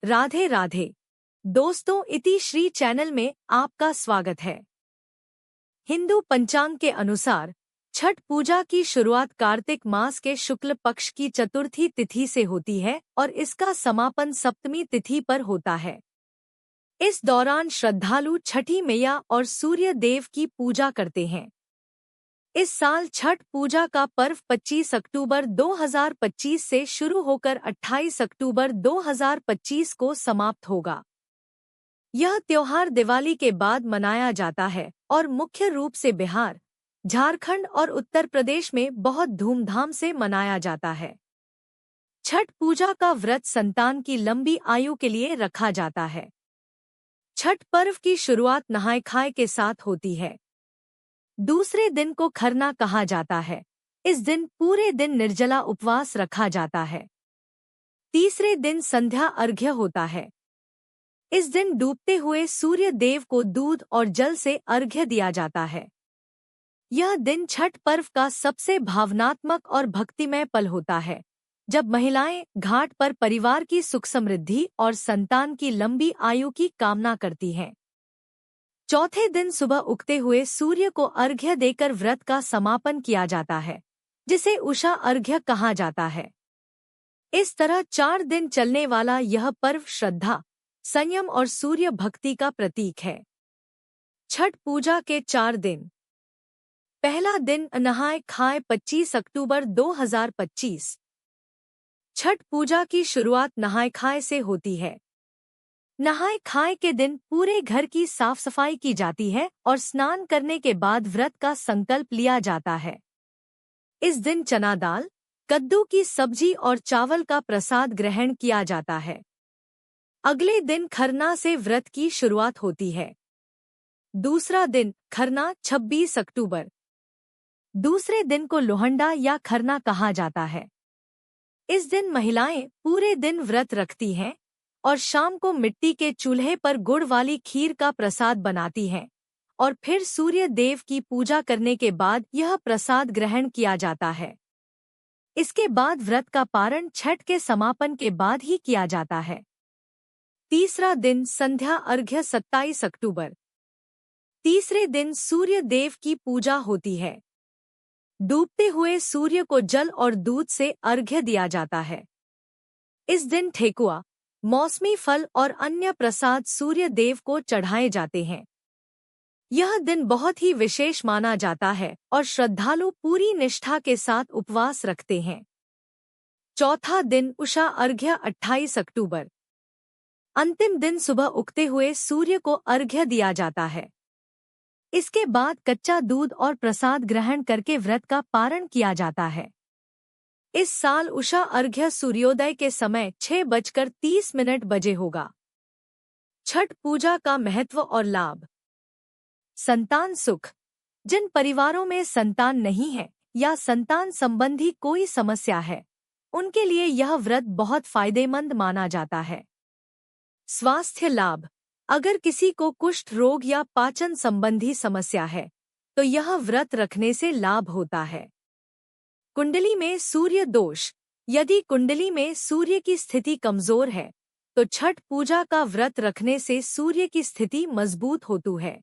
राधे राधे। दोस्तों, इति श्री चैनल में आपका स्वागत है। हिंदू पंचांग के अनुसार छठ पूजा की शुरुआत कार्तिक मास के शुक्ल पक्ष की चतुर्थी तिथि से होती है और इसका समापन सप्तमी तिथि पर होता है। इस दौरान श्रद्धालु छठी मैया और सूर्य देव की पूजा करते हैं। इस साल छठ पूजा का पर्व 25 अक्टूबर 2025 से शुरू होकर 28 अक्टूबर 2025 को समाप्त होगा। यह त्योहार दिवाली के बाद मनाया जाता है और मुख्य रूप से बिहार, झारखंड और उत्तर प्रदेश में बहुत धूमधाम से मनाया जाता है। छठ पूजा का व्रत संतान की लंबी आयु के लिए रखा जाता है। छठ पर्व की शुरुआत नहाय खाए के साथ होती है। दूसरे दिन को खरना कहा जाता है। इस दिन पूरे दिन निर्जला उपवास रखा जाता है। तीसरे दिन संध्या अर्घ्य होता है। इस दिन डूबते हुए सूर्य देव को दूध और जल से अर्घ्य दिया जाता है। यह दिन छठ पर्व का सबसे भावनात्मक और भक्तिमय पल होता है, जब महिलाएं घाट पर परिवार की सुख समृद्धि और संतान की लंबी आयु की कामना करती हैं। चौथे दिन सुबह उगते हुए सूर्य को अर्घ्य देकर व्रत का समापन किया जाता है, जिसे उषा अर्घ्य कहा जाता है। इस तरह 4 दिन चलने वाला यह पर्व श्रद्धा, संयम और सूर्य भक्ति का प्रतीक है। छठ पूजा के 4 दिन। पहला दिन नहाय खाए 25 अक्टूबर 2025। छठ पूजा की शुरुआत नहाय खाए से होती है। नहाय खाए के दिन पूरे घर की साफ सफाई की जाती है और स्नान करने के बाद व्रत का संकल्प लिया जाता है। इस दिन चना दाल, कद्दू की सब्जी और चावल का प्रसाद ग्रहण किया जाता है। अगले दिन खरना से व्रत की शुरुआत होती है। दूसरा दिन खरना 26 अक्टूबर। दूसरे दिन को लोहंडा या खरना कहा जाता है। इस दिन महिलाएं पूरे दिन व्रत रखती हैं और शाम को मिट्टी के चूल्हे पर गुड़ वाली खीर का प्रसाद बनाती हैं और फिर सूर्य देव की पूजा करने के बाद यह प्रसाद ग्रहण किया जाता है। इसके बाद व्रत का पारण छठ के समापन के बाद ही किया जाता है। तीसरा दिन संध्या अर्घ्य 27 अक्टूबर। तीसरे दिन सूर्य देव की पूजा होती है। डूबते हुए सूर्य को जल और दूध से अर्घ्य दिया जाता है। इस दिन ठेकुआ, मौसमी फल और अन्य प्रसाद सूर्य देव को चढ़ाए जाते हैं। यह दिन बहुत ही विशेष माना जाता है और श्रद्धालु पूरी निष्ठा के साथ उपवास रखते हैं। चौथा दिन उषा अर्घ्य 28 अक्टूबर। अंतिम दिन सुबह उगते हुए सूर्य को अर्घ्य दिया जाता है। इसके बाद कच्चा दूध और प्रसाद ग्रहण करके व्रत का पारण किया जाता है। इस साल उषा अर्घ्य सूर्योदय के समय 6:30 बजे होगा। छठ पूजा का महत्व और लाभ। संतान सुख। जिन परिवारों में संतान नहीं है या संतान संबंधी कोई समस्या है, उनके लिए यह व्रत बहुत फायदेमंद माना जाता है। स्वास्थ्य लाभ। अगर किसी को कुष्ठ रोग या पाचन संबंधी समस्या है, तो यह व्रत रखने से लाभ होता है। कुंडली में सूर्य दोष। यदि कुंडली में सूर्य की स्थिति कमजोर है, तो छठ पूजा का व्रत रखने से सूर्य की स्थिति मजबूत होती है।